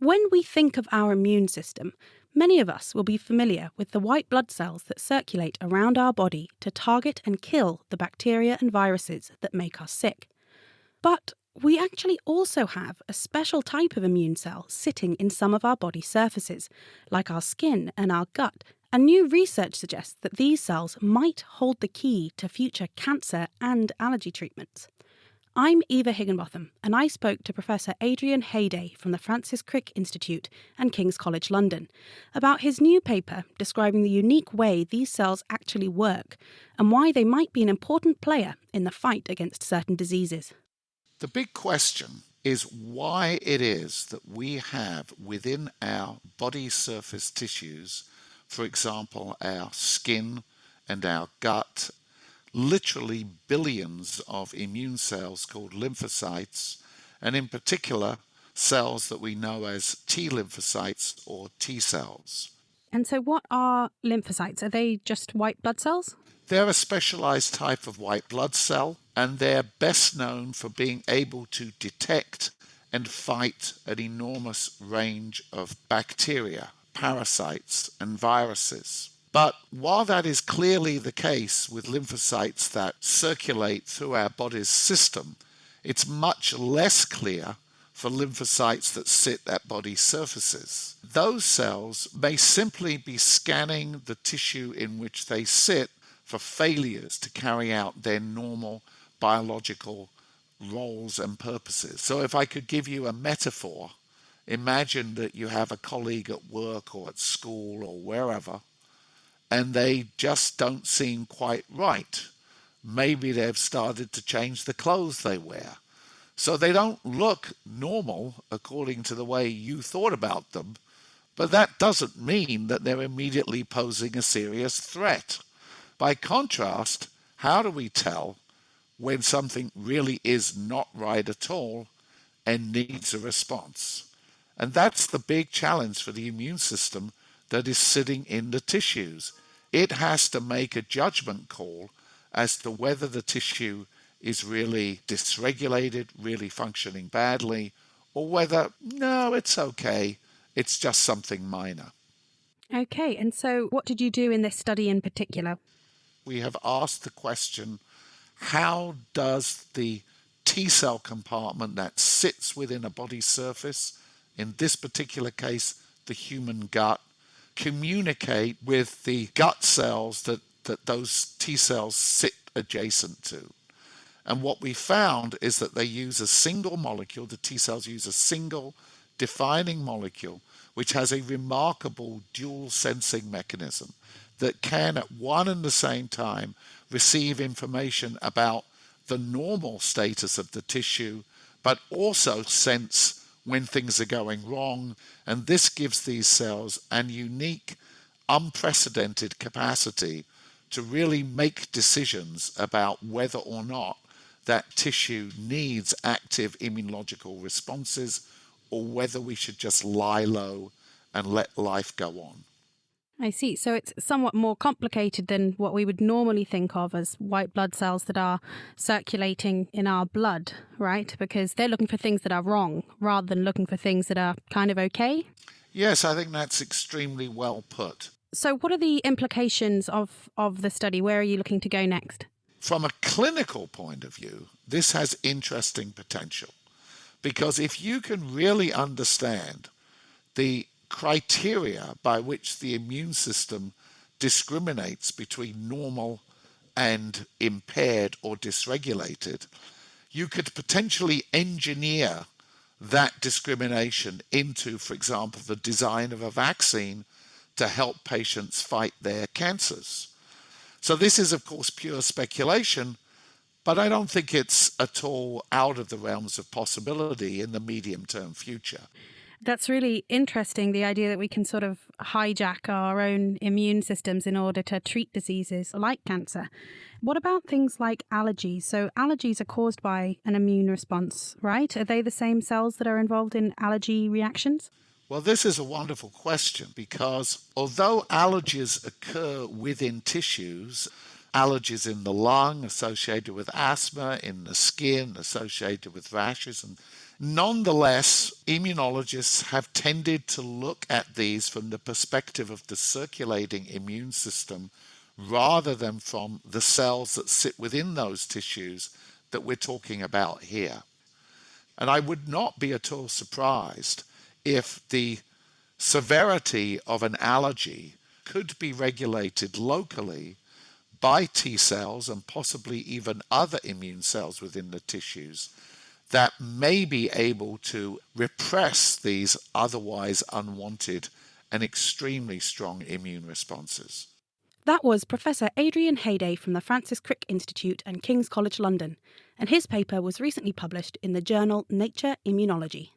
When we think of our immune system, many of us will be familiar with the white blood cells that circulate around our body to target and kill the bacteria and viruses that make us sick. But we actually also have a special type of immune cell sitting in some of our body surfaces, like our skin and our gut, and new research suggests that these cells might hold the key to future cancer and allergy treatments. I'm Eva Higginbotham, and I spoke to Professor Adrian Hayday from the Francis Crick Institute and King's College London about his new paper describing the unique way these cells actually work and why they might be an important player in the fight against certain diseases. The big question is why it is that we have within our body surface tissues, for example, our skin and our gut, literally billions of immune cells called lymphocytes, and in particular, cells that we know as T lymphocytes or T cells. And so what are lymphocytes? Are they just white blood cells? They're a specialized type of white blood cell, and they're best known for being able to detect and fight an enormous range of bacteria, parasites, and viruses. But while that is clearly the case with lymphocytes that circulate through our body's system, it's much less clear for lymphocytes that sit at body surfaces. Those cells may simply be scanning the tissue in which they sit for failures to carry out their normal biological roles and purposes. So if I could give you a metaphor, imagine that you have a colleague at work or at school or wherever, and they just don't seem quite right. Maybe they've started to change the clothes they wear. So they don't look normal according to the way you thought about them, but that doesn't mean that they're immediately posing a serious threat. By contrast, how do we tell when something really is not right at all and needs a response? And that's the big challenge for the immune system that is sitting in the tissues. It has to make a judgment call as to whether the tissue is really dysregulated, really functioning badly, or whether, no, it's okay, it's just something minor. Okay, and so what did you do in this study in particular? We have asked the question, how does the T cell compartment that sits within a body surface, in this particular case, the human gut, communicate with the gut cells that those T cells sit adjacent to? And what we found is that they use a single molecule, the T cells use a single defining molecule, which has a remarkable dual sensing mechanism that can at one and the same time receive information about the normal status of the tissue, but also sense when things are going wrong. And this gives these cells an unique, unprecedented capacity to really make decisions about whether or not that tissue needs active immunological responses or whether we should just lie low and let life go on. I see. So it's somewhat more complicated than what we would normally think of as white blood cells that are circulating in our blood, right? Because they're looking for things that are wrong rather than looking for things that are kind of okay. Yes, I think that's extremely well put. So what are the implications of the study? Where are you looking to go next? From a clinical point of view, this has interesting potential because if you can really understand the criteria by which the immune system discriminates between normal and impaired or dysregulated, you could potentially engineer that discrimination into, for example, the design of a vaccine to help patients fight their cancers. So this is, of course, pure speculation, but I don't think it's at all out of the realms of possibility in the medium-term future. That's really interesting, the idea that we can sort of hijack our own immune systems in order to treat diseases like cancer. What about things like allergies? So allergies are caused by an immune response, right? Are they the same cells that are involved in allergy reactions? Well, this is a wonderful question because although allergies occur within tissues, allergies in the lung associated with asthma, in the skin associated with rashes Nonetheless, immunologists have tended to look at these from the perspective of the circulating immune system rather than from the cells that sit within those tissues that we're talking about here. And I would not be at all surprised if the severity of an allergy could be regulated locally by T cells and possibly even other immune cells within the tissues that may be able to repress these otherwise unwanted and extremely strong immune responses. That was Professor Adrian Hayday from the Francis Crick Institute and King's College London, and his paper was recently published in the journal Nature Immunology.